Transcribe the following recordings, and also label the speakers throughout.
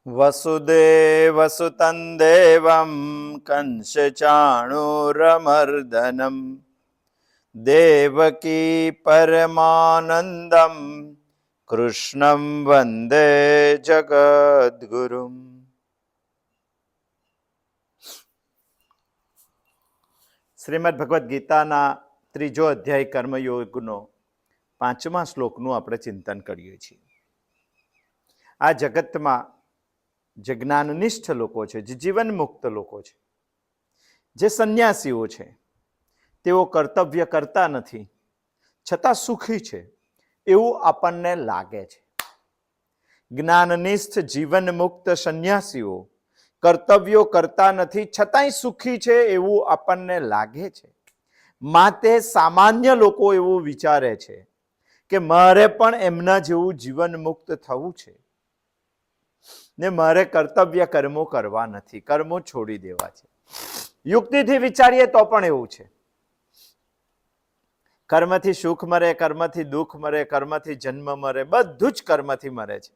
Speaker 1: વસુદેવસુતં દેવં કંસચાણૂરમર્દનમ દેવકી પરમાનંદમ કૃષ્ણં વંદે જગદ્ગુરુમ. શ્રીમદ ભગવદ્ ગીતાના 3જો અધ્યાય કર્મયોગનો 5મા શ્લોકનું આપણે ચિંતન કરીએ છીએ. આ જગતમાં જે જ્ઞાનનિષ્ઠ લોકો છે, જે જીવન મુક્ત લોકો છે, જે સંન્યાસીઓ છે, તેઓ કર્તવ્ય કરતા નથી છતાં સુખી છે એવું આપણને લાગે છે. જ્ઞાનનિષ્ઠ જીવન મુક્ત સંન્યાસીઓ કર્તવ્યો કરતા નથી છતાંય સુખી છે એવું આપણને લાગે છે. માટે સામાન્ય લોકો એવું વિચારે છે કે મારે પણ એમના જેવું જીવન મુક્ત થવું છે ને મારે કર્તવ્ય કર્મો કરવા નથી, કર્મો છોડી દેવા છે. યુક્તિથી વિચારીએ તો પણ એવું છે. કર્મથી સુખ મળે, કર્મથી દુઃખ મળે, કર્મથી જન્મ મળે, બધું જ કર્મથી મળે છે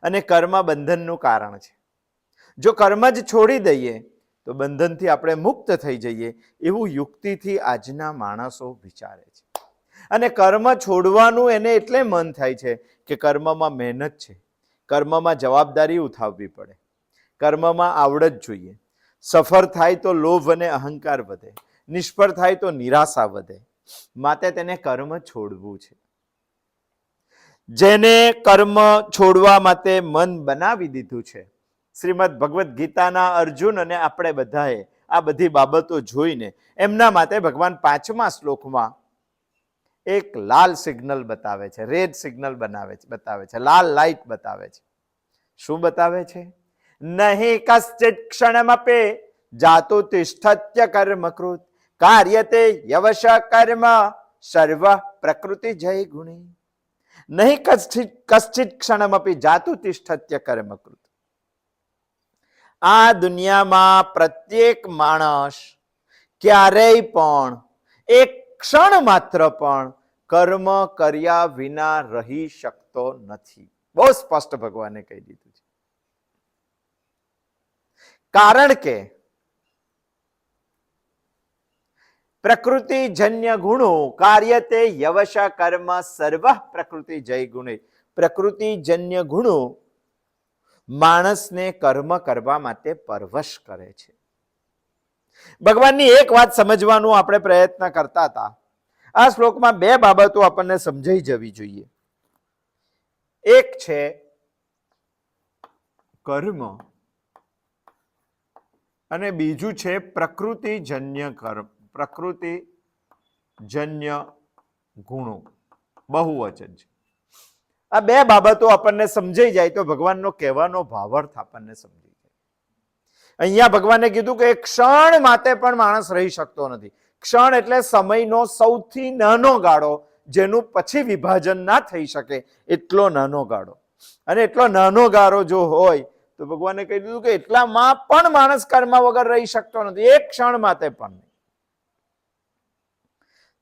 Speaker 1: અને કર્મ બંધનનું કારણ છે. જો કર્મ જ છોડી દઈએ તો બંધનથી આપણે મુક્ત થઈ જઈએ એવું યુક્તિથી આજના માણસો વિચારે છે. અને કર્મ છોડવાનું એને એટલે મન થાય છે કે કર્મમાં મહેનત છે, કર્મમાં જવાબદારી ઉઠાવવી પડે, કર્મમાં આવડત જોઈએ. સફળ થાય તો લોભ અને અહંકાર વધે, નિષ્ફળ થાય તો નિરાશા વધે. માટે તેને કર્મ છોડવું છે. જેને કર્મ છોડવા માટે મન બનાવી દીધું છે, શ્રીમદ ભગવદ્ ગીતાના અર્જુન અને આપણે બધાએ આ બધી બાબતો જોઈને એમના માટે ભગવાન 5મા શ્લોકમાં એક લાલ સિગ્નલ બતાવે છે, રેડ સિગ્નલ બતાવે છે, લાલ લાઈટ બતાવે છે. શું બતાવે છે? નહીં કશ્ચિત ક્ષણમપી જાતો તિષ્ઠત્ય કર્મકૃત કાર્યતે યવશ કર્મ સર્વ પ્રકૃતિ જય ગુણી. નહીં કશ્ચિત ક્ષણમપી જાતો તિષ્ઠત્ય કર્મકૃત. આ દુનિયામાં પ્રત્યેક માણસ ક્યારેય પણ એક ક્ષણ માત્ર પણ કર્મ કર્યા વિના રહી શકતો નથી. બહુ સ્પષ્ટ ભગવાને કહી દીધું છે. કારણ કે પ્રકૃતિજન્ય ગુણો કાર્યતે યવશ કર્મ સર્વ પ્રકૃતિ જય ગુણે. પ્રકૃતિજન્ય ગુણો માણસને કર્મ કરવા માટે પરવશ કરે છે. ભગવાનની એક વાત સમજવાનું આપણે પ્રયત્ન કરતા હતા. આ શ્લોકમાં 2 બાબતો આપણને સમજાઈ જવી જોઈએ. એક છે કર્મ અને બીજું છે પ્રકૃતિજન્ય કર્મ, પ્રકૃતિજન્ય ગુણો. બહુવચન છે. આ 2 બાબતો આપણને સમજાઈ જાય તો ભગવાનનો કહેવાનો ભાવાર્થ આપણને સમજાઈ જાય. અહીંયા ભગવાને કીધું કે એક ક્ષણ માટે પણ માણસ રહી શકતો નથી. ક્ષણ એટલે સમયનો સૌથી નાનો ગાળો, જેનું પછી વિભાજન ના થઈ શકે એટલો નાનો ગાળો. અને એટલો નાનો ગાળો જો હોય તો ભગવાને કહી દીધું કે એટલામાં પણ માણસ કર્મ વગર રહી શકતો નથી, એક ક્ષણ માટે પણ.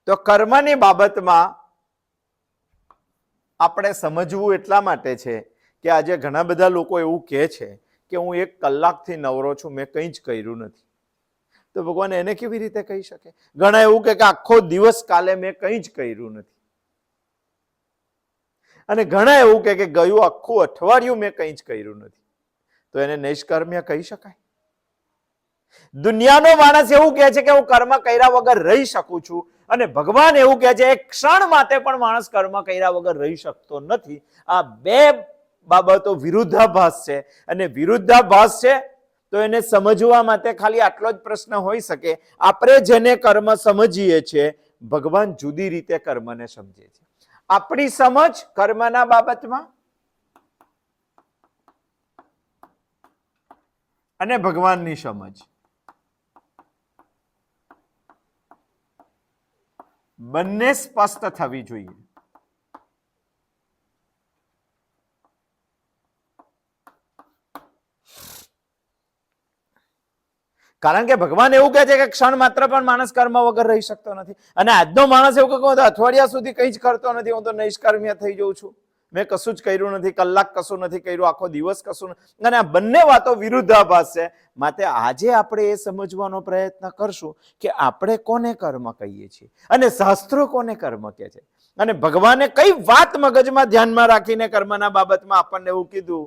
Speaker 1: તો કર્મની બાબતમાં આપણે સમજવું એટલા માટે છે કે આજે ઘણા બધા લોકો એવું કહે છે કે હું 1 કલાકથી નવરો છું, મેં કંઈ જ કર્યું નથી. તો ભગવાન એને કેવી રીતે કહી શકે? ઘણા એવું કે આખો દિવસ કાલે મેં કંઈ જ કર્યું નથી. અને ઘણા એવું કે ગયું આખું અઠવાડિયું મેં કંઈ જ કર્યું નથી. તો એને નૈષ્કર્મ્ય કહી શકાય? દુનિયાનો માણસ એવું કહે છે કે હું કર્મ કર્યા વગર રહી શકું છું, અને ભગવાન એવું કહે છે એક ક્ષણ માટે પણ માણસ કર્મ કર્યા વગર રહી શકતો નથી. આ 2 બાબતો વિરુદ્ધાભાસ છે. અને વિરુદ્ધાભાસ છે તો એને સમજવા માટે ખાલી આટલો જ પ્રશ્ન હોઈ શકે. આપણે જેને કર્મ સમજીએ છીએ, ભગવાન જુદી રીતે કર્મને સમજે છે. આપણી સમજ કર્મના બાબતમાં અને ભગવાનની સમજ બંને સ્પષ્ટ થવી જોઈએ. કારણ કે ભગવાન એવું કહે છે કે ક્ષણ માત્ર પણ માણસ કર્મ વગર રહી શકતો નથી. અને આજનો માણસ એવું કહે અઠવાડિયા સુધી કંઈ જ કરતો નથી, હું તો નૈષ્કર્મ્ય થઈ જઉં છું, મેં કશું જ કર્યું નથી, કલાક કશું નથી કર્યું, આખો દિવસ કશું નથી. અને આ બંને વાતો વિરુદ્ધાભાસ છે. માટે આજે આપણે એ સમજવાનો પ્રયત્ન કરશું કે આપણે કોને કર્મ કહીએ છીએ અને શાસ્ત્રો કોને કર્મ કહે છે, અને ભગવાને કઈ વાત મગજમાં ધ્યાનમાં રાખીને કર્મના બાબતમાં આપણને એવું કીધું,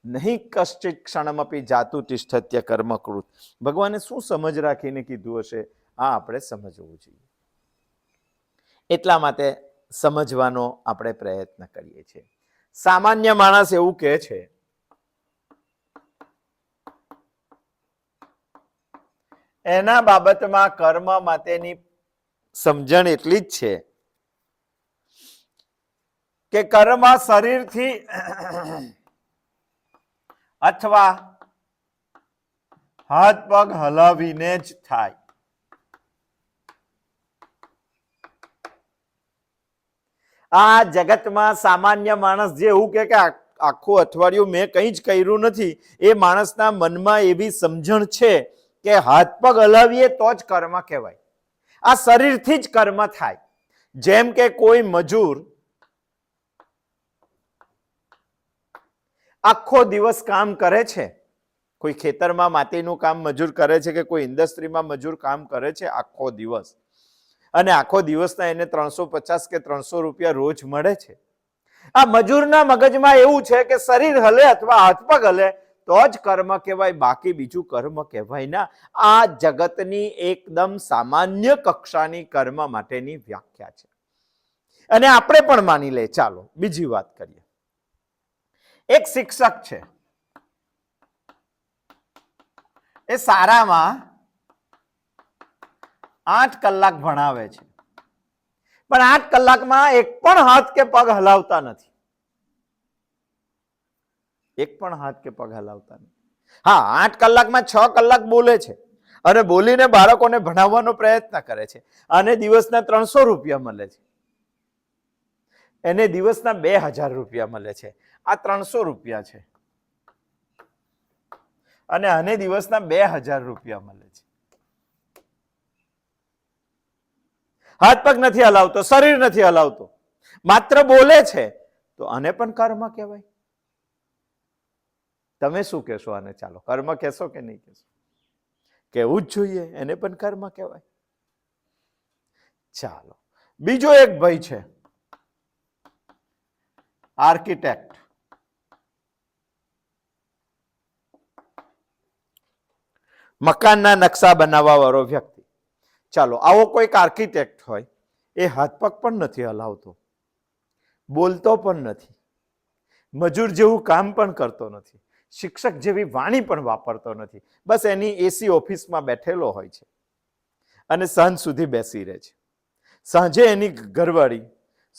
Speaker 1: નહીં કશ્ચિત ક્ષણમપી જાતુ તિષ્ઠત્ય કર્મકૃત. ભગવાને શું સમજ રાખીને કીધું હશે, આ આપણે સમજવું જોઈએ. એટલા માટે સમજવાનો આપણે પ્રયત્ન કરીએ છીએ. સામાન્ય માણસ એવું કહે છે એના બાબતમાં કર્મ માટેની સમજણ એટલી જ છે કે કર્મ શરીરથી અથવા હાથ પગ હલાવીને જ થાય. આ જગતમાં સામાન્ય માણસ જે એવું કે આખું અઠવાડિયું મેં કંઈ જ કર્યું નથી, એ માણસના મનમાં એવી સમજણ છે કે હાથ પગ હલાવીએ તો જ કર્મ કહેવાય. આ શરીરથી જ કર્મ થાય. જેમ કે કોઈ મજૂર આખો દિવસ કામ કરે છે, કોઈ ખેતરમાં માટીનું કામ મજૂર કરે છે કે કોઈ ઇન્ડસ્ટ્રીમાં મજૂર કામ કરે છે આખો દિવસ, અને આખો દિવસના એને 350 કે 300 રૂપિયા રોજ મળે છે. આ મજૂરના મગજમાં એવું છે કે શરીર હલે અથવા હાથ પગ હલે તો જ કર્મ કહેવાય, બાકી બીજું કર્મ કહેવાય ના. આ જગતની એકદમ સામાન્ય કક્ષાની કર્મ માટેની વ્યાખ્યા છે, અને આપણે પણ માની લે. ચાલો બીજી વાત કરીએ. એક શિક્ષક છે, એ શાળામાં 8 કલાક ભણાવે છે, પણ 8 કલાકમાં એક પણ હાથ કે પગ હલાવતા નથી. એક પણ હાથ કે પગ હલાવતા નથી. હા, 8 કલાકમાં 6 કલાક બોલે છે અને બોલીને બાળકોને ભણાવવાનો પ્રયત્ન કરે છે, અને દિવસના 300 રૂપિયા મળે છે. એને દિવસના 2000 રૂપિયા મળે છે. આ 300 રૂપિયા છે, અને આને દિવસના 2000 રૂપિયા મળે છે. હાથ પગ નથી હલાવતો, શરીર નથી હલાવતો, માત્ર બોલે છે, તો આને પણ કર્મ કહેવાય. તમે શું કહેશો આને? ચાલો, કર્મ કહેશો કે નહીં કહેશો? કહેવું જ જોઈએ, એને પણ કર્મ કહેવાય. ચાલો, બીજો એક ભાઈ છે, આર્કિટેક્ટ. મકાનના નકશા બનાવવા વાળો વ્યક્તિ. ચાલો, આવો કોઈક આર્કિટેક્ટ હોય, એ હાથ પગ પણ નથી હલાવતો, બોલતો પણ નથી, મજૂર જેવું કામ પણ કરતો નથી, શિક્ષક જેવી વાણી પણ વાપરતો નથી, બસ એની એસી ઓફિસમાં બેઠેલો હોય છે અને સાંજ સુધી બેસી રહે છે. સાંજે એની ઘરવાળી,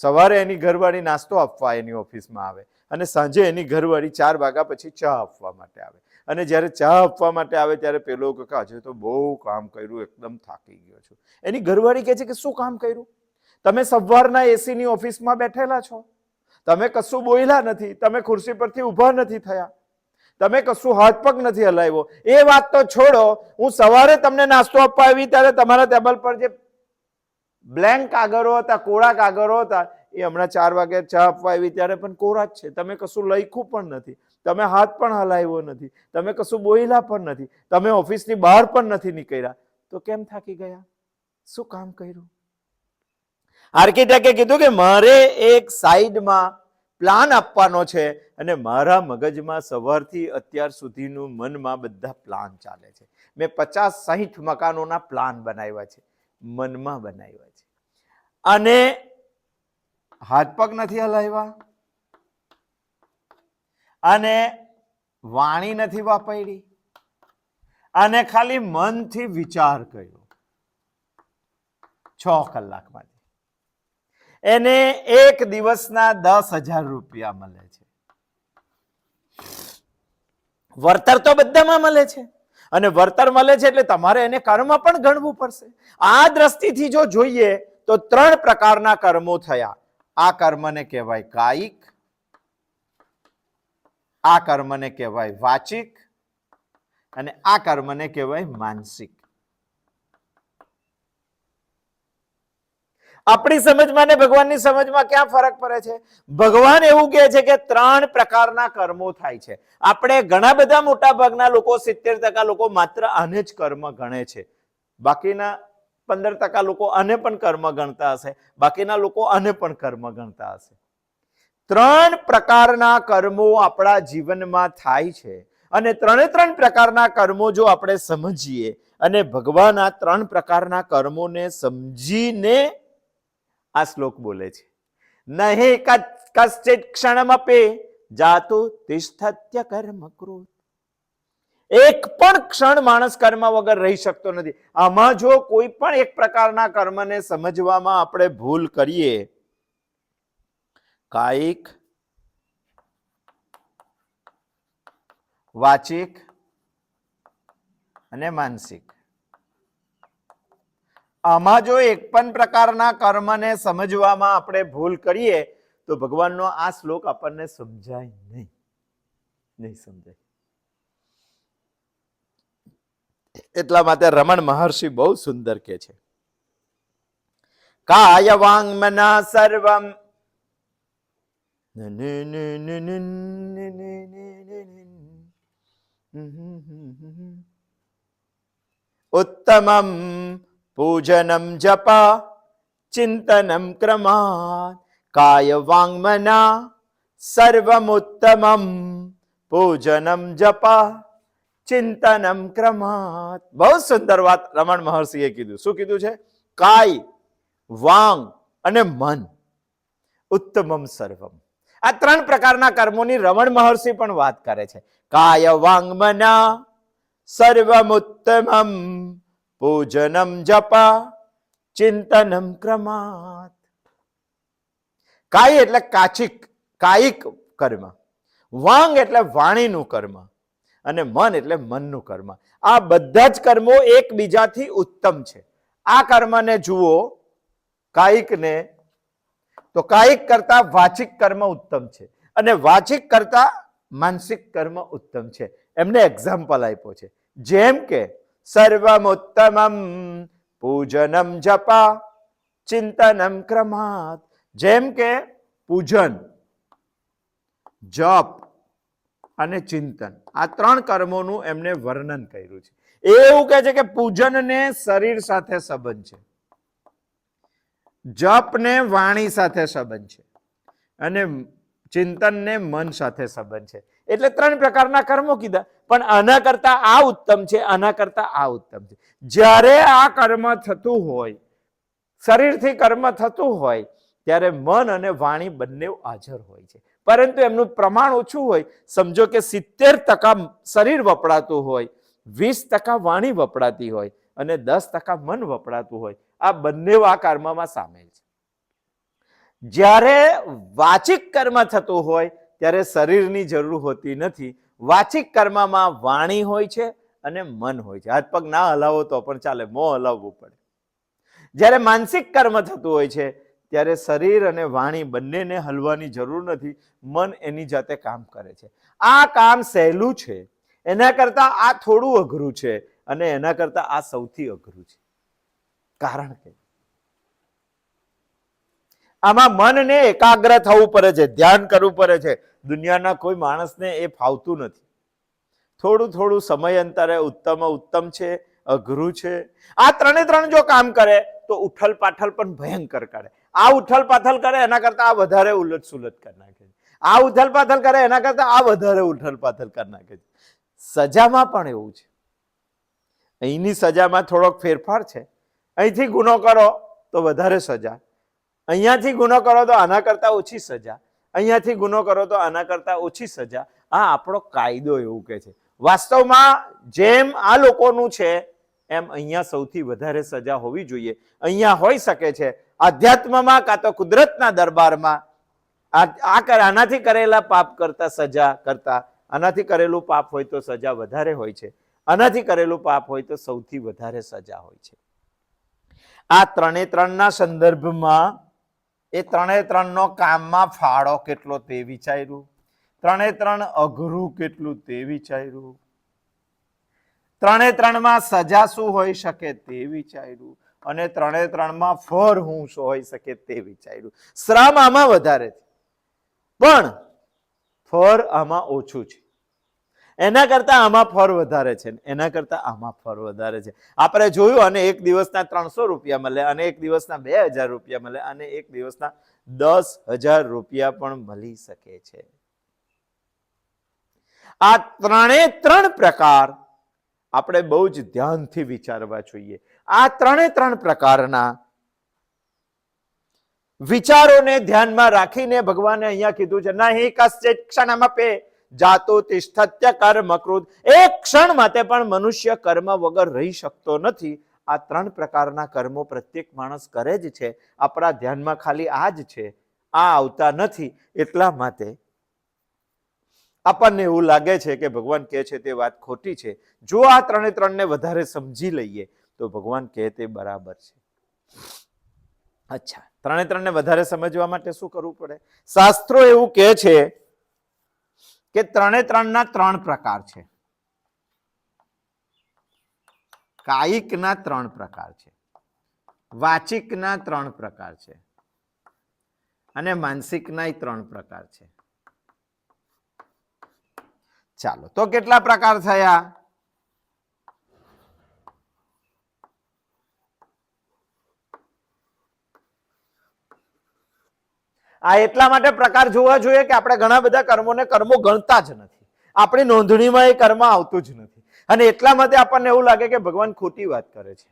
Speaker 1: સવારે એની ઘરવાળી નાસ્તો આપવા એની ઓફિસમાં આવે, અને સાંજે એની ઘરવાળી 4 વાગ્યા પછી ચા આપવા માટે આવે. અને જ્યારે ચા આપવા માટે આવે ત્યારે પેલો કે આજે તો બહુ કામ કર્યું, એકદમ થાકી ગયો છું. એની ઘરવાળી કહે છે કે શું કામ કર્યું? તમે સવારના એસીની ઓફિસમાં બેઠેલા છો, તમે કશું બોલ્યા નથી, તમે ખુરશી પરથી ઊભા નથી થયા, તમે કશું હાથ પગ નથી હલાવ્યો. એ વાત તો છોડો, હું સવારે તમને નાસ્તો આપવા આવી ત્યારે તમારા ટેબલ પર જે બ્લેન્ક કાગળો હતા, કોરા કાગળો હતા, એ હમણાં 4 વાગે ચા આપવા આવી ત્યારે પણ કોરા જ છે. તમે કશું લખ્યું પણ નથી, તમે હાથ પણ હલાવ્યો નથી, તમે કશું બોલ્યા પણ નથી, તમે ઓફિસની બહાર પણ નથી નીકળ્યા, તો કેમ થાકી ગયા? શું કામ કર્યું? આર્કિટેક્ટે કીધું કે મારે એક સાઈડમાં પ્લાન આપવાનો છે, અને મારા મગજમાં સવારથી અત્યાર સુધીનું મનમાં બધા પ્લાન ચાલે છે. મેં 50-60 મકાનોના પ્લાન બનાવ્યા છે, મનમાં બનાવ્યા છે, અને હાથ પગ નથી હલાવ્યા, અને વાણી નથી વાપરી, અને ખાલી મનથી વિચાર કર્યો 6 કલાકમાં. એને એક દિવસના 10,000 રૂપિયા મળે છે. વળતર તો બધામાં મળે છે, અને વળતર મળે છે એટલે તમારે એને કર્મ પણ ગણવું પડશે. આ દ્રષ્ટિથી જો જોઈએ તો 3 પ્રકારના કર્મો થયા. આ કર્મને કહેવાય કાયિક, આ કર્મને કહેવાય વાચિક, અને આ કર્મને કહેવાય માનસિક. આપણી સમજમાં ને ભગવાનની સમજમાં ક્યાં ફરક પડે છે? ભગવાન એવું કહે છે કે 3 પ્રકારના કર્મો થાય છે. આપણે ઘણા બધા મોટા ભાગના લોકો 70% લોકો માત્ર આને જ કર્મ ગણે છે. બાકીના 15% લોકો આને પણ કર્મ ગણતા હશે, બાકીના લોકો આને પણ કર્મ ગણતા હશે. 3 પ્રકારના કર્મો આપણા જીવનમાં થાય છે અને 3 પ્રકારના કર્મો જો આપણે સમજીએ અને ભગવાન આ 3 પ્રકારના કર્મોને સમજીને આ શ્લોક બોલે છે. નહિ કશ્ચિત ક્ષણમપી જાતુ તિષ્ઠત્ય કર્મ કૃત. એક પણ ક્ષણ માણસ કર્મ વગર રહી શકતો નથી. આમાં જો કોઈ પણ એક પ્રકારના કર્મને સમજવામાં આપણે ભૂલ કરીએ, કાયિક, વાચિક અને માનસિક, આમાં જો એક પણ પ્રકારના કર્મને સમજવામાં આપણે ભૂલ કરીએ તો ભગવાનનો આ શ્લોક આપણને સમજાય નહીં સમજાય. એટલા માટે રમણ મહર્ષિ બહુ સુંદર કહે છે, કાય વાંગ મના સર્વમ ઉત્તમમ પૂજનમ જપા ચિંતનમ ક્રમાત. કાય વાંગ મના સર્વમુત્તમમ પૂજનમ જપા ચિંતનમ ક્રમાત. બહુ સુંદર વાત રમણ મહર્ષિએ કીધું. શું કીધું છે? કાય, વાંગ અને મન, ઉત્તમમ સર્વમ. આ 3 પ્રકારના કર્મોની રમણ મહર્ષિ પણ વાત કરે છે. કાય વાંગ મના સર્વમુત્તમમ પૂજનમ જપા ચિંતનમ ક્રમાત. કાય એટલે કાયિક કર્મ, વાંગ એટલે વાણીનું કર્મ અને મન એટલે મનનું કર્મ. આ બધા જ કર્મો એકબીજાથી ઉત્તમ છે. આ કર્મને જુઓ, કાયિકને, તો કાયિક કરતા વાચિક કર્મ ઉત્તમ છે અને વાચિક કરતા માનસિક કર્મ ઉત્તમ છે. એમને એક્ઝામ્પલ આપ્યો છે, જેમ કે સર્વમુત્તમમ પૂજનમ જપા ચિંતનમ ક્રમાત. જેમ કે પૂજન, જપ અને ચિંતન, આ 3 કર્મોનું એમને વર્ણન કર્યું છે. એવું કહે છે કે પૂજનને શરીર સાથે સંબંધ છે, જપને વાણી સાથે સંબંધ છે અને ચિંતનને મન સાથે સંબંધ છે. એટલે 3 પ્રકારના કર્મો કીધા, પણ આના કરતા આ ઉત્તમ છે, આના કરતા આ ઉત્તમ છે. જ્યારે આ કર્મ થતું હોય, શરીરથી કર્મ થતું હોય, ત્યારે મન અને વાણી બંને હાજર હોય છે, પરંતુ એમનું પ્રમાણ ઓછું હોય. સમજો કે 70% શરીર વપરાતું હોય, 20% વાણી વપરાતી હોય અને 10% મન વપરાતું હોય. આ બંને આ કર્મમાં સામેલ છે. જ્યારે વાચિક કર્મ થતું હોય ત્યારે શરીરની જરૂર હોતી નથી. વાચિક કર્મમાં વાણી હોય છે અને મન હોય છે. હાથ પગ ના હલાવો તો પણ ચાલે, મોં હલાવવું પડે. જ્યારે માનસિક કર્મ થતું હોય છે ત્યારે શરીર અને વાણી બંનેને હલવાની જરૂર નથી, મન એની જાતે કામ કરે છે. આ કામ સહેલું છે, એના કરતા આ થોડું અઘરું છે અને એના કરતા આ સૌથી અઘરું છે. કારણ કે આમાં મનને એકાગ્ર થવું પડે છે, ધ્યાન કરવું પડે છે. દુનિયાના કોઈ માણસને એ ફાવતું નથી. થોડું સમયાંતરે ઉત્તમ છે, અઘરું છે. આ 3 જો કામ કરે તો ઉઠલ પાઠલ પણ ભયંકર કરે. આ ઉઠલ પાથલ કરે એના કરતા આ વધારે ઉલટ સુલટ કરી નાખે છે. આ ઉથલ પાથલ કરે એના કરતા આ વધારે ઉઠલ પાથલ કરી નાખે છે. સજામાં પણ એવું છે. અહીંની સજામાં થોડોક ફેરફાર છે. અહીંથી ગુનો કરો તો વધારે સજા, અહીંયાથી ગુનો કરો તો આના કરતા ઓછી સજા, અહીંયાથી ગુનો કરો તો આના કરતા ઓછી સજા. આ આપણો કાયદો એવું કહે છે. વાસ્તવમાં જેમ આ લોકોનું છે એમ અહીંયા સૌથી વધારે સજા હોવી જોઈએ. અહીંયા હોઈ શકે છે આધ્યાત્મમાં કાં તો કુદરતના દરબારમાં આનાથી કરેલા પાપ કરતા સજા કરતા આનાથી કરેલું પાપ હોય તો સજા વધારે હોય છે, આનાથી કરેલું પાપ હોય તો સૌથી વધારે સજા હોય છે. આ 3 સંદર્ભમાં એ 3 કામમાં ફાળો કેટલો તે વિચાર્યું, 3 અઘરું કેટલું તે વિચાર્યું. ત્રણે ત્રણમાં સજા શું હોઈ શકે તે વિચાર્યું, અને ત્રણે ત્રણમાં ફળ હું શું હોઈ શકે તે વિચાર્યું. શ્રમ આમાં વધારે છે, પણ ફળ આમાં ઓછું છે. એના કરતા આમાં ફળ વધારે છે, એના કરતા આમાં ફળ વધારે છે. આપણે જોયું, અને એક દિવસના 300 રૂપિયા મળે, અને એક દિવસના 2000 રૂપિયા મળે, અને એક દિવસના 10,000 રૂપિયા પણ મળી શકે છે. આ ત્રણે ત્રણ પ્રકાર આપણે બહુ જ ધ્યાનથી વિચારવા જોઈએ. આ ત્રણે ત્રણ પ્રકારના વિચારોને ધ્યાનમાં રાખીને ભગવાને અહીંયા કીધું છે, નહીં કશ્ચિત ક્ષણમપી જાતો તિષ્ઠત્ય કર્મકૃત. એક ક્ષણ માટે પણ મનુષ્ય કર્મ વગર રહી શકતો નથી. આ ત્રણ પ્રકારના કર્મો પ્રત્યેક માણસ કરે જ છે. આપણા ધ્યાનમાં ખાલી આ જ છે, આ આવતા નથી. એટલા માટે આપણને એવું લાગે છે કે ભગવાન કહે છે તે વાત ખોટી છે. જો આ ત્રણે ત્રણને વધારે સમજી લઈએ તો ભગવાન કહે તે બરાબર છે. અચ્છા, ત્રણે ત્રણને વધારે સમજવા માટે શું કરવું પડે? શાસ્ત્રો એવું કહે છે કે ત્રણે ત્રણના 3 પ્રકાર છે. કાયિકના 3 પ્રકાર છે, વાચિકના 3 પ્રકાર છે, અને માનસિકના 3 પ્રકાર છે. ચાલો, તો કેટલા પ્રકાર થયા? આ એટલા માટે પ્રકાર જોવા જોઈએ કે આપણે ઘણા બધા કર્મોને કર્મો ગણતા જ નથી. આપણી નોંધણીમાં એ કર્મ આવતું જ નથી, અને એટલા માટે આપણને એવું લાગે કે ભગવાન ખોટી વાત કરે છે.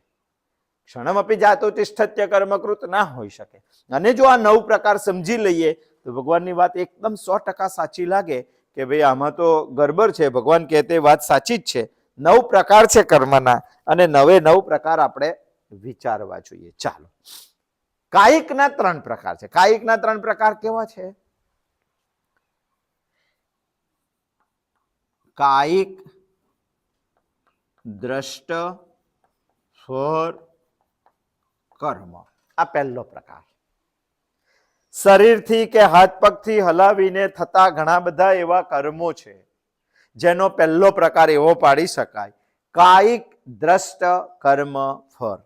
Speaker 1: ક્ષણમપી જાતો તિષ્ઠત્ય કર્મકૃત ના હોઈ શકે. અને જો આ 9 પ્રકાર સમજી લઈએ તો ભગવાનની વાત એકદમ 100% સાચી લાગે કે ભાઈ આમાં તો ગરબર છે. ભગવાન કહે તે વાત સાચી જ છે. 9 પ્રકાર છે કર્મના, અને 9 પ્રકાર આપણે વિચારવા જોઈએ. ચાલો, કાયિકના 3 પ્રકાર છે. કાયિકના 3 પ્રકાર કેવા છે? કાયિક, દ્રષ્ટ, સ્વર, કર્મ. આ પહેલો પ્રકાર. શરીરથી કે હાથ પગથી હલાવીને થતા ઘણા બધા એવા કર્મો છે, જેનો પહેલો પ્રકાર એવો પાડી શકાય, કાયિક, દ્રષ્ટ, કર્મ, ફળ.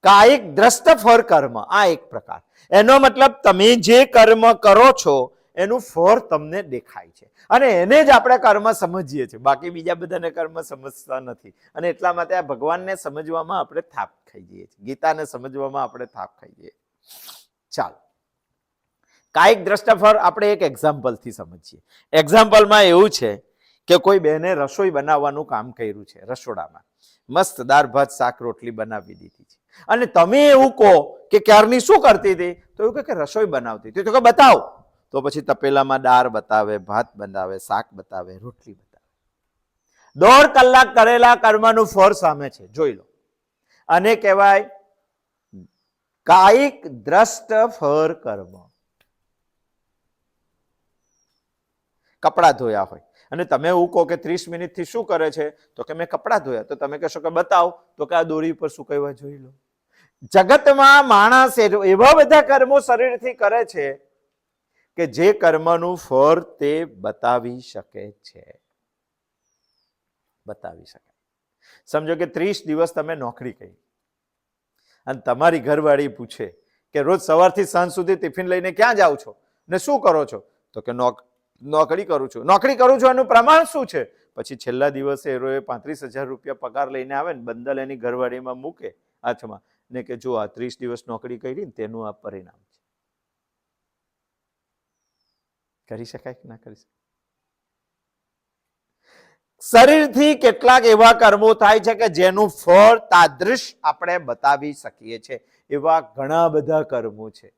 Speaker 1: કાયિક, દ્રષ્ટ, ફળ, કર્મ, આ એક પ્રકાર. એનો મતલબ તમે જે કર્મ કરો છો એનું ફળ તમને દેખાય છે, અને એને જ આપણે કર્મ સમજીએ છીએ. બાકી બીજા બધાને કર્મ સમજતા નથી, અને એટલા માટે આ ભગવાનને સમજવામાં આપણે થાપ ખાઈ જઈએ છીએ, ગીતાને સમજવામાં આપણે થાપ ખાઈ જઈએ. ચાલો, કાયિક, દ્રષ્ટ, ફળ આપણે એક એક્ઝામ્પલથી સમજીએ. એક્ઝામ્પલમાં એવું છે કે કોઈ બહેને રસોઈ બનાવવાનું કામ કર્યું છે, રસોડામાં મસ્ત દાળ ભાત શાક રોટલી બનાવી દીધી છે, અને તમે એવું કહો કે ક્યારની શું કરતી હતી? તો એવું કે રસોઈ બનાવતી હતી. તો કે બતાવ. તો પછી તપેલામાં દાળ બતાવે, ભાત બનાવે, શાક બતાવે, રોટલી બતાવે. 1.5 કલાક કરેલા કર્મનું ફળ સામે છે, જોઈ લો. આને કહેવાય કાયિક, દ્રષ્ટ, ફળ, કર્મ. કપડા ધોયા હોય અને તમે એવું કહો કે 30 મિનિટથી શું કરે છે? તો કે મેં કપડા ધોયા. તો તમે કહેશો કે બતાવ. તો કે આ દોરી ઉપર સુકાવ્યા, જોઈ લો. જગતમાં માણસ એવા બધા કર્મો શરીરથી કરે છે કે જે કર્મનું ફળ તે બતાવી શકે છે. બતાવી શકે. સમજો કે 30 દિવસ તમે નોકરી કરી, અને તમારી ઘરવાળી પૂછે કે રોજ સવારથી સાંજ સુધી ટિફિન લઈને ક્યાં જાઓ છો ને શું કરો છો? તો કે નોકરી કરું છું. નોકરી કરું છું એનું પ્રમાણ શું છે? પછી છેલ્લા દિવસે એ 35,000 રૂપિયા પગાર લઈને આવે ને બંડલ એની ઘરવાળીમાં મૂકે હાથમાં, ને કે જો આ 30 દિવસ નોકરી કરી ને તેનું આ પરિણામ છે. કરી શકાય કે ના કરી શકાય? શરીરથી કેટલાક એવા કર્મો થાય છે કે જેનું ફળ તાદૃશ આપણે બતાવી શકીએ છીએ. એવા ઘણા બધા કર્મો છે,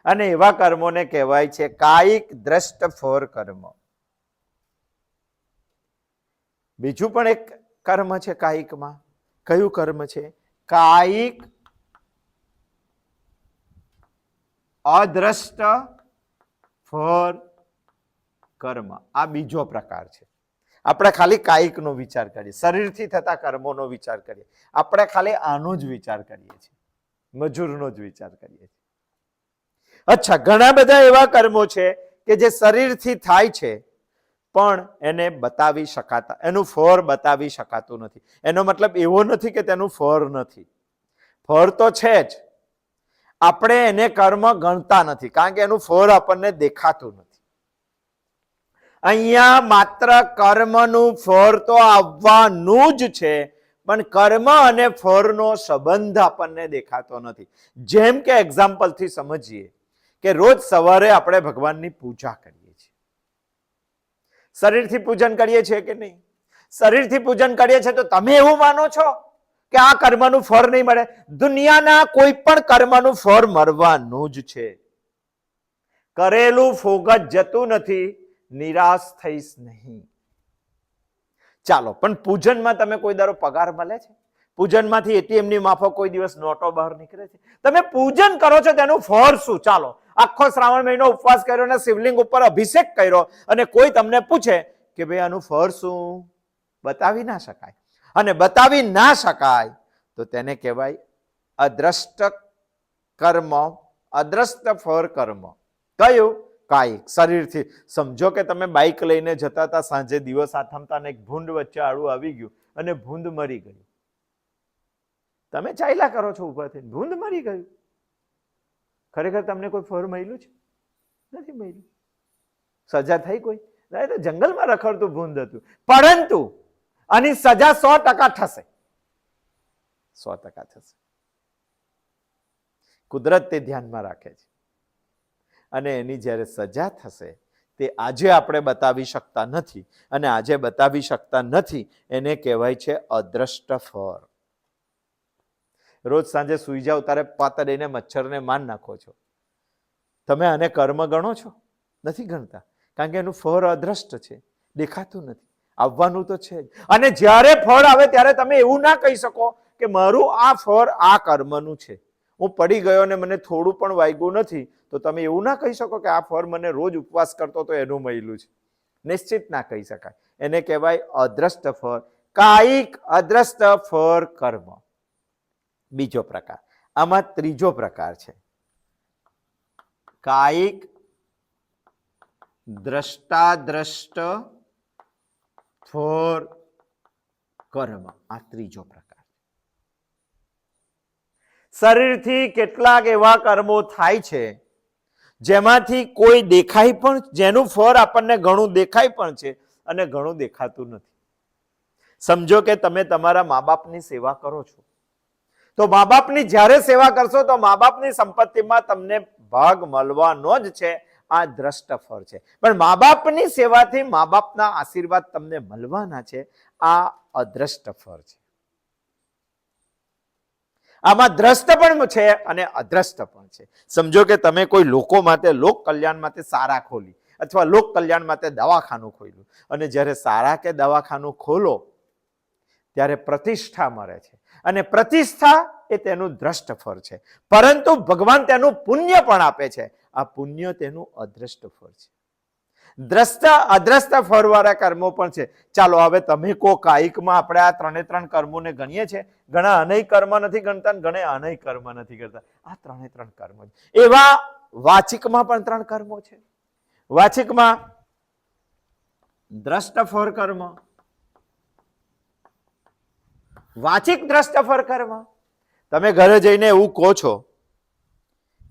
Speaker 1: અને એવા કર્મોને કહેવાય છે કાયિક, દ્રષ્ટ, ફળ, કર્મ. બીજું પણ એક કર્મ છે કાયિકમાં. કયું કર્મ છે? કાયિક, અદ્રષ્ટ, ફળ, કર્મ. આ બીજો પ્રકાર છે. આપણે ખાલી કાયિકનો વિચાર કરીએ, શરીરથી થતા કર્મોનો વિચાર કરીએ. આપણે ખાલી આનો જ વિચાર કરીએ છીએ, મજૂરનો જ વિચાર કરીએ છીએ. અચ્છા, ઘણા બધા એવા કર્મો છે કે જે શરીરથી થાય છે, પણ એને બતાવી શકાતા, એનું ફળ બતાવી શકાતું નથી. એનો મતલબ એવો નથી કે તેનું ફળ નથી, ફળ તો છે જ, આપણે એને કર્મ ગણતા નથી કારણ કે એનું ફળ આપણને દેખાતું નથી. અહીંયા માત્ર કર્મનું ફળ તો આવવાનું જ છે, પણ કર્મ અને ફળનો સંબંધ આપણને દેખાતો નથી. જેમ કે એક્ઝામ્પલથી સમજીએ કે રોજ સવારે આપણે ભગવાનની પૂજા કરીએ છીએ, શરીરથી પૂજન કરીએ છીએ કે નહીં? શરીરથી પૂજન કરીએ છીએ તો તમે એવું માનો છો કે આ કર્મનું ફળ નહીં મળે? દુનિયાના કોઈ પણ કર્મનું ફળ મળવાનું જ છે. કરેલું ફોગટ જતું નથી, નિરાશ થઈશ નહીં. ચાલો, પણ પૂજનમાં તમે કોઈ દારો પગાર મળે છે? પૂજનમાંથી એટીએમની માફક કોઈ દિવસ નોટો બહાર નીકળે છે? તમે પૂજન કરો છો તેનું ફળ શું? ચાલો, આખો શ્રાવણ મહિનો ઉપવાસ કર્યો અને શિવલિંગ ઉપર અભિષેક કર્યો અને કોઈ તમને પૂછે કે ભાઈ આનું ફળ શું? બતાવી ના શકાય. અને બતાવી ના શકાય તો તેને કહેવાય અદ્રષ્ટ કર્મ, અદ્રષ્ટ ફળ કર્મ. કયું? કાયિક, શરીરથી. સમજો કે તમે બાઇક લઈને જતા હતા, સાંજે દિવસ આથમતા અને એક ભૂંડ વચ્ચે આડું આવી ગયું અને ભૂંડ મરી ગયું. તમે ચાલ્યા કરો છો ઉભા થઈને, ભૂંડ મરી ગયું. ખરેખર તમને કોઈ ફળ મળ્યું છે? નથી મળ્યું. સજા થઈ કોઈ? તો જંગલમાં રખડતું ભૂંડ હતું. પરંતુ આની સજા 100% થશે, 100% થશે. કુદરત તે ધ્યાનમાં રાખે છે અને એની જ્યારે સજા થશે તે આજે આપણે બતાવી શકતા નથી, અને આજે બતાવી શકતા નથી એને કહેવાય છે અદ્રષ્ટ ફળ. રોજ સાંજે સૂઈ જાવ ત્યારે પાતળીને મચ્છરને માર નાખો છો, તમે આને કર્મ ગણો છો? નથી ગણતા, કારણ કે એનું ફળ અદ્રષ્ટ છે, દેખાતું નથી. આવવાનું તો છે જ. અને જ્યારે ફળ આવે ત્યારે તમે એવું ના કહી શકો કે મારું આ ફળ આ કર્મનું છે. હું પડી ગયો અને મને થોડું પણ વાગ્યું નથી, તો તમે એવું ના કહી શકો કે આ ફળ મને રોજ ઉપવાસ કરતો તો એનું મળ્યું છે. નિશ્ચિત ના કહી શકાય. એને કહેવાય અદ્રષ્ટ ફળ, કાયિક અદ્રષ્ટ ફળ કર્મ. બીજો પ્રકાર. આમાં ત્રીજો પ્રકાર છે કાયિક દ્રષ્ટાદ્રષ્ટ ફળ કર્મ. આ ત્રીજો પ્રકાર. શરીરથી કેટલાક એવા કર્મો થાય છે જેમાંથી કોઈ દેખાય પણ, જેનું ફળ આપણને ઘણું દેખાય પણ છે અને ઘણું દેખાતું નથી. સમજો કે તમે તમારા મા બાપની સેવા કરો છો, તો મા બાપની જ્યારે સેવા કરશો તો મા બાપની સંપત્તિમાં તમને ભાગ મળવાનો જ છે. આ દ્રષ્ટ ફળ છે. પણ મા બાપની સેવાથી મા બાપના આશીર્વાદ તમને મળવાના છે. આ અદ્રષ્ટ ફળ છે. આમાં દ્રષ્ટ પણ છે અને અદ્રષ્ટ પણ છે. સમજો કે તમે કોઈ લોકો માટે, લોક કલ્યાણ માટે સારા ખોલી અથવા લોક કલ્યાણ માટે દવાખાનું ખોલ્યું, અને જ્યારે સારા કે દવાખાનું ખોલો ત્યારે પ્રતિષ્ઠા મળે છે, અને પ્રતિષ્ઠા એ તેનું દ્રષ્ટ ફળ છે. પરંતુ ભગવાન તેનું પુણ્ય પણ આપે છે. આ પુણ્ય તેનું અદ્રષ્ટ ફળ છે. દ્રષ્ટ અદ્રષ્ટ ફળવાળા કર્મો પણ છે. ચાલો હવે તમે કહો, કાયિકમાં આપણે આ 3 કર્મોને ગણીએ છીએ. ઘણા અનય કર્મ નથી ગણતા, ઘણા અનય કર્મ નથી કરતા. આ 3 કર્મો છે. એવા વાચિકમાં પણ 3 કર્મો છે. વાચિકમાં દ્રષ્ટ ફળ કર્મ, વાચિક દ્રષ્ટ ફળ કર્મ. તમે ઘરે જઈને એવું કહો છો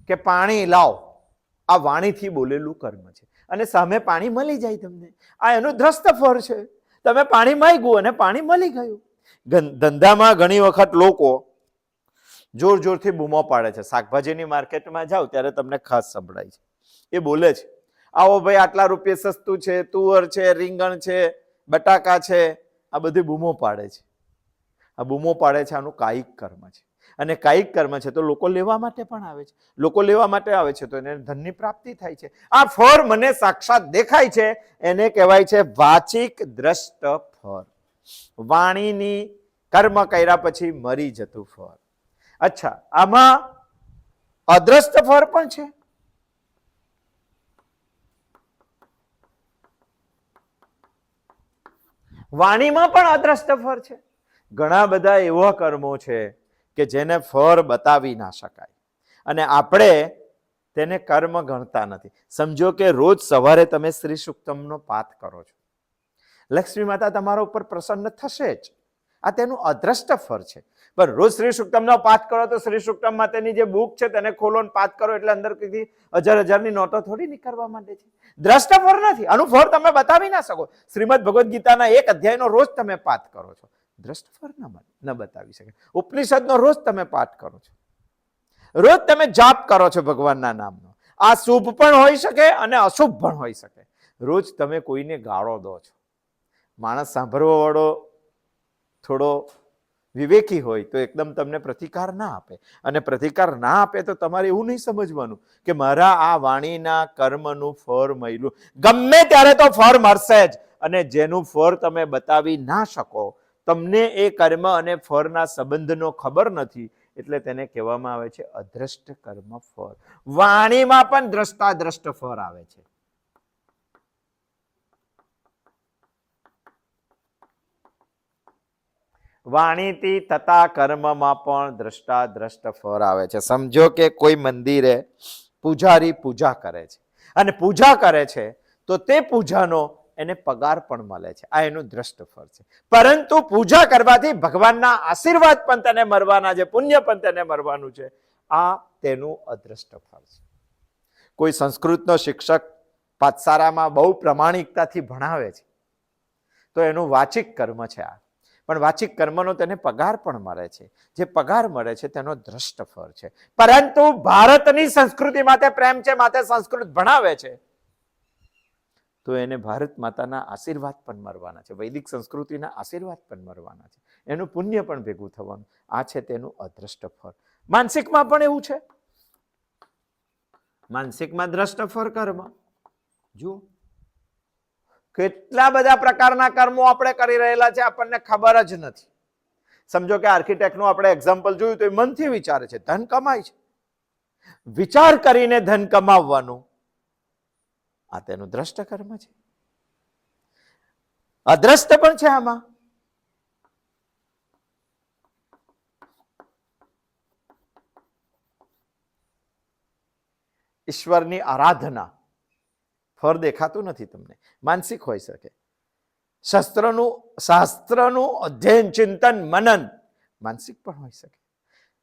Speaker 1: કે પાણી લાવ, આ વાણીથી બોલેલું કર્મ છે, અને સામે પાણી મળી જાય તમને. આ એનું દ્રષ્ટ ફળ છે. તમે પાણી માંગ્યું અને પાણી મળી ગયું. ધંધામાં ઘણી વખત લોકો જોર જોરથી બૂમો પાડે છે. શાકભાજીની માર્કેટમાં જાઓ ત્યારે તમને ખાસ સંભળાય છે. એ બોલે છે, આવો ભાઈ, આટલા રૂપિયા સસ્તું છે, તુવર છે, રીંગણ છે, બટાકા છે. આ બધી બૂમો પાડે છે. આ બૂમો પાડે છે, આનું કાયિક કર્મ છે. અને કાયિક કર્મ છે તો લોકો લેવા માટે પણ આવે છે. લોકો લેવા માટે આવે છે તો એને ધનની પ્રાપ્તિ થાય છે. આ ફળ મને સાક્ષાત દેખાય છે, એને કહેવાય છે વાચિક દ્રષ્ટ ફળ. વાણીની કર્મ કર્યા પછી મરી જતું ફળ. અચ્છા, આમાં અદ્રષ્ટ ફળ પણ છે. વાણીમાં પણ અદ્રષ્ટ ફળ છે. ઘણા બધા એવા કર્મો છે કે જેને ફળ બતાવી ના શકાય, અને આપણે તેને કર્મ ગણતા નથી. સમજો કે રોજ સવારે તમે શ્રી સુક્તમનો પાઠ કરો છો, લક્ષ્મી માતા તમારા ઉપર પ્રસન્ન થશે જ. આ તેનું અદ્રષ્ટ ફળ છે. પણ રોજ શ્રી સુક્તમનો પાઠ કરો તો શ્રી સુક્તમ માટેની જે બુક છે તેને ખોલો ને પાઠ કરો એટલે અંદર કીધી હજારની નોટો થોડી નીકળવા માંડે છે. દ્રષ્ટ ફળ નથી, આનું ફળ તમે બતાવી ના શકો. શ્રીમદ ભગવદ્ ગીતાના એક અધ્યાયનો રોજ તમે પાઠ કરો છો, દ્રષ્ટ ફળ ન બતાવી શકે. ઉપનિષદનો રોજ તમે પાઠ કરો છો, રોજ તમે જાપ કરો છો ભગવાનના નામનો. આ શુભ પણ હોઈ શકે અને અશુભ પણ હોઈ શકે. રોજ તમે કોઈને ગાળો દો છો. માણસ સાંભળવા વાળો થોડો વિવેકી હોય તો એકદમ તમને પ્રતિકાર ના આપે, અને પ્રતિકાર ના આપે તો તમારે એવું નહીં સમજવાનું કે મારા આ વાણીના કર્મનું ફળ મળ્યું. ગમે ત્યારે તો ફળ મળશે જ, અને જેનું ફળ તમે બતાવી ના શકો, તમને એ કર્મ અને ફળના સંબંધનો ખબર નથી, એટલે તેને કહેવામાં આવે છે અદ્રષ્ટ કર્મ ફળ. વાણીમાં પણ દ્રષ્ટાદ્રષ્ટ ફળ આવે છે. વાણીથી થતા કર્મમાં પણ દ્રષ્ટાદ્રષ્ટ ફળ આવે છે. સમજો કે કોઈ મંદિરે પૂજારી પૂજા કરે છે, અને પૂજા કરે છે તો તે પૂજાનો એને પગાર પણ મળે છે. આ એનું દ્રષ્ટ ફળ છે. પરંતુ પૂજા કરવાથી ભગવાનના આશીર્વાદ પણ તેને મળવાના છે, પુણ્ય પણ તેને મળવાનું છે. આ તેનું અદ્રષ્ટ ફળ છે. કોઈ સંસ્કૃતનો શિક્ષક પાઠશાળામાં બહુ પ્રમાણિકતાથી ભણાવે છે તો એનું વાચિક કર્મ છે આ. પણ વાચિક કર્મનો તેને પગાર પણ મળે છે. જે પગાર મળે છે તેનો દ્રષ્ટ ફળ છે. પરંતુ ભારતની સંસ્કૃતિ માટે પ્રેમ છે, માટે સંસ્કૃત ભણાવે છે, તો એને ભારત માતાના આશીર્વાદ પણ મળવાના છે, વૈદિક સંસ્કૃતિના આશીર્વાદ પણ મળવાના છે, એનું પુણ્ય પણ ભેગું થવાનું. આ છે તેનું અદ્રષ્ટ ફળ. માનસિકમાં પણ એવું છે. માનસિકમાં દ્રષ્ટ ફળ કર્મ. જુઓ કેટલા બધા પ્રકારના કર્મો આપણે કરી રહેલા છે, આપણને ખબર જ નથી. સમજો કે આર્કિટેક્ટનું આપણે એક્ઝામ્પલ જોયું તો એ મનથી વિચારે છે, ધન કમાય છે. વિચાર કરીને ધન કમાવવાનું, આ તેનું દ્રષ્ટ કર્મ છે. અદ્રષ્ટ પણ છે આમાં. ઈશ્વરની આરાધના, ફળ દેખાતું નથી તમને, માનસિક હોઈ શકે. શાસ્ત્રનું અધ્યયન, ચિંતન, મનન માનસિક પણ હોઈ શકે.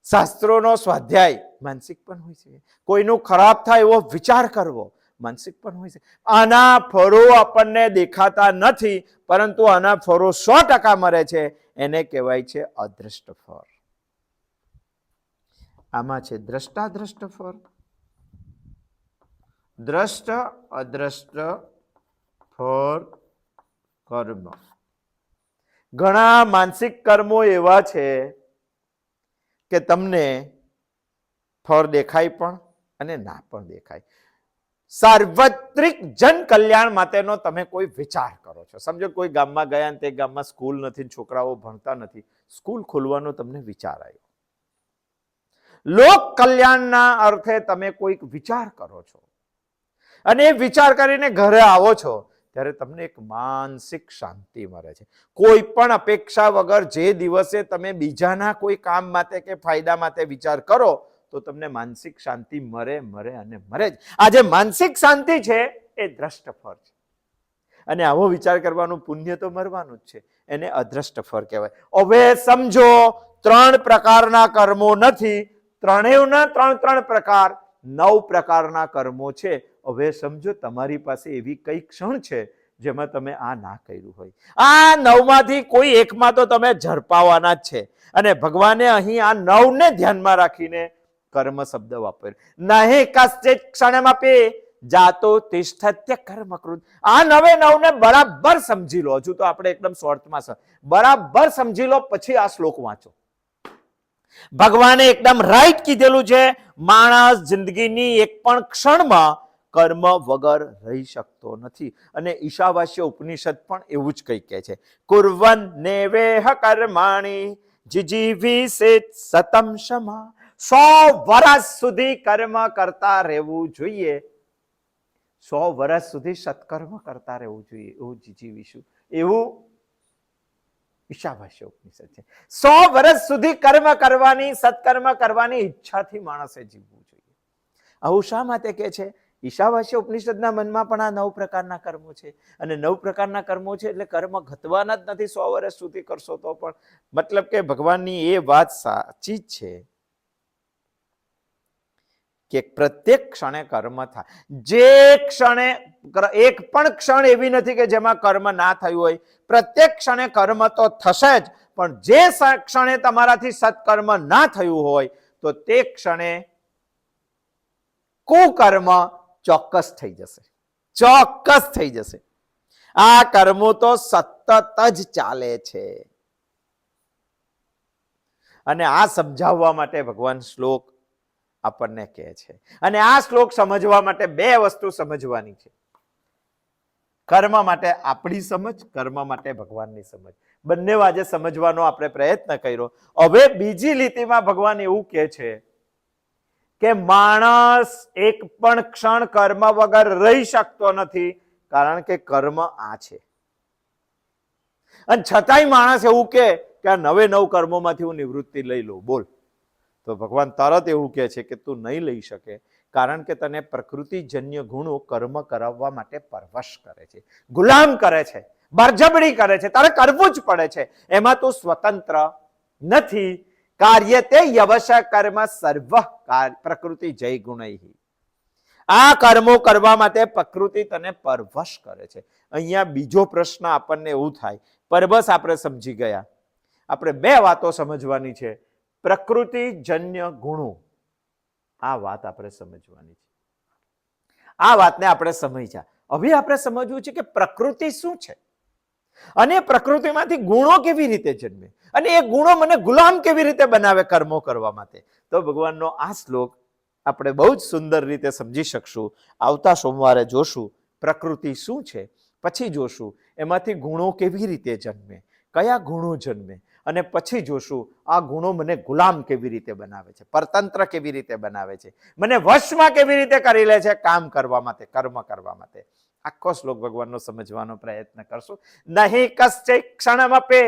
Speaker 1: શાસ્ત્રોનો સ્વાધ્યાય માનસિક પણ હોઈ શકે. કોઈનું ખરાબ થાય એવો વિચાર કરવો માનસિક પણ હોઈ શકે. આના ફળો આપણને દેખાતા નથી, પરંતુ આના ફળો 100% મળે છે. એને કહેવાય છે અદ્રષ્ટ ફળ. આમાં છે દ્રષ્ટાદ્રષ્ટ ફળ, દ્રષ્ટ અદ્રષ્ટ ફળ કર્મ. ઘણા માનસિક કર્મો એવા છે કે તમને ફળ દેખાય પણ અને ના પણ દેખાય. સાર્વત્રિક જન કલ્યાણ માટેનો તમે કોઈ વિચાર કરો છો. સમજો કોઈ ગામમાં ગયા અને તે ગામમાં સ્કૂલ નથી, છોકરાઓ ભણતા નથી, સ્કૂલ ખોલવાનો તમને વિચાર આવ્યો. લોક કલ્યાણના અર્થે તમે કોઈક વિચાર કરો છો, અને એ વિચાર કરીને ઘરે આવો છો ત્યારે તમને એક માનસિક શાંતિ મળે છે. કોઈ પણ અપેક્ષા વગર જે દિવસે તમે બીજાના કોઈ કામ માટે કે ફાયદા માટે વિચાર કરો તો તમને માનસિક શાંતિ મળે જ. આ જે માનસિક શાંતિ છે એ દ્રષ્ટ ફળ છે, અને આવો વિચાર કરવાનું પુણ્ય તો મળવાનું જ છે. એને અદ્રષ્ટ ફળ કહેવાય. હવે સમજો 3 પ્રકારના કર્મો નથી, ત્રણેયના 3 પ્રકાર, 9 પ્રકારના કર્મો છે. હવે સમજો તમારી પાસે એવી કઈ ક્ષણ છે જેમાં તમે આ ના કર્યું હોય. આ 9માંથી કોઈ એકમાં તો તમે ઝડપાવાના જ છે. અને ભગવાને અહીં આ 9 ને ધ્યાનમાં રાખીને કર્મ શબ્દ વાપર્યો. નહીં કશ્ચિત ક્ષણમપી જાતો તિષ્ઠત્ય કર્મકૃત. આ 9 ને બરાબર સમજી લો. હજુ તો આપણે એકદમ શોર્ટમાં બરાબર સમજી લો, પછી આ શ્લોક વાંચો. ભગવાને એકદમ રાઈટ કીધેલું છે. માણસ જિંદગીની એક પણ ક્ષણમાં કર્મ વગર રહી શકતો નથી. અને ઈશાવાસ્ય ઉપનિષદ પણ એવું જ કંઈ કહે છે. કુર્વન નેવેહ કર્માણી જીજીવિષેત સતમ ક્ષમા. 100 વર્ષ સુધી કર્મ કરતા રહેવું જોઈએ. 100 વર્ષ સુધી સત્કર્મ કરતા રહેવું જોઈએ. એવું જીજીવીશું, એવું ઈશાવાસ્ય ઉપનિષદ છે. 100 વર્ષ સુધી કર્મ કરવાની, સત્કર્મ કરવાની ઈચ્છાથી માણસે જીવવું જોઈએ. આવું શા માટે કહે છે? ઈશાવાસ્ય ઉપનિષદના મનમાં પણ આ 9 પ્રકારના કર્મો છે, અને 9 પ્રકારના કર્મો છે એટલે કર્મ ઘટવાના જ નથી. 100 વર્ષ સુધી કરશો તો પણ, મતલબ કે ભગવાનની એ વાત સાચી જ છે કે પ્રત્યેક ક્ષણે કર્મ થાય. જે ક્ષણે, એક પણ ક્ષણ એવી નથી કે જેમાં કર્મ ના થયું હોય. પ્રત્યેક ક્ષણે કર્મ તો થશે જ, પણ જે ક્ષણે તમારાથી સત્કર્મ ના થયું હોય તો તે ક્ષણે કુકર્મ ચોક્કસ થઈ જશે, ચોક્કસ થઈ જશે. આ કર્મો તો સતત જ ચાલે છે. અને આ સમજાવવા માટે ભગવાન શ્લોક આપણને કહે છે. અને આ શ્લોક સમજવા માટે 2 વસ્તુ સમજવાની છે. કર્મ માટે આપણી સમજ, કર્મ માટે ભગવાનની સમજ. બંને આજે સમજવાનો આપણે પ્રયત્ન કર્યો. હવે બીજી લીટીમાં ભગવાન એવું કહે છે કે માણસ એક પણ ક્ષણ કર્મ વગર રહી શકતો નથી, કારણ કે કર્મ આ છે. અને છતાંય માણસ એવું કે આ 99 કર્મોમાંથી હું નિવૃત્તિ લઈ લઉં. બોલ, તો ભગવાન તરત એવું કહે છે કે તું નહીં લઈ શકે, કારણ કે તને પ્રકૃતિજન્ય ગુણો કર્મ કરાવવા માટે પરવશ કરે છે, ગુલામ કરે છે, બળજબરી કરે છે. તારે કરવું જ પડે છે. એમાં તું સ્વતંત્ર નથી. કાર્યતે યવશ કર્મ સર્વ પ્રકૃતિ જય ગુણૈ. આ કર્મો કરવા માટે પ્રકૃતિ તને પરવશ કરે છે. અહીંયા બીજો પ્રશ્ન આપણને એવું થાય, પરવશ આપણે સમજી ગયા. આપણે 2 વાતો સમજવાની છે. પ્રકૃતિજન્ય ગુણો, આ વાત આપણે સમજવાની છે. આ વાતને આપણે સમજ્યા. હવે આપણે સમજવું છે કે પ્રકૃતિ શું છે, અને પ્રકૃતિમાંથી ગુણો કેવી રીતે જન્મે, અને એ ગુણો મને ગુલામ કેવી રીતે બનાવે કર્મો કરવા માટે. તો ભગવાનનો આ શ્લોક આપણે બહુ જ સુંદર રીતે સમજી શકશું. આવતા સોમવારે જોશું પ્રકૃતિ શું છે, પછી જોશું એમાંથી ગુણો કેવી રીતે જન્મે, કયા ગુણો જન્મે, અને પછી જોશું આ ગુણો મને ગુલામ કેવી રીતે બનાવે છે, પરતંત્ર કેવી રીતે બનાવે છે, મને વશમાં કેવી રીતે કરી લે છે કામ કરવા માટે, કર્મ કરવા માટે. આખો શ્લોક ભગવાનનો સમજવાનો પ્રયત્ન કરશું. નહીં કશ્ચિ ક્ષણમપે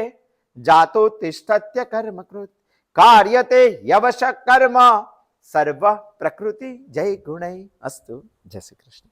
Speaker 1: જાતો તિષ્ઠત્ય કર્મકૃત કાર્યતે યવશ કર્મ સર્વ પ્રકૃતિ જય ગુણૈ અસ્તુ. જય શ્રી કૃષ્ણ.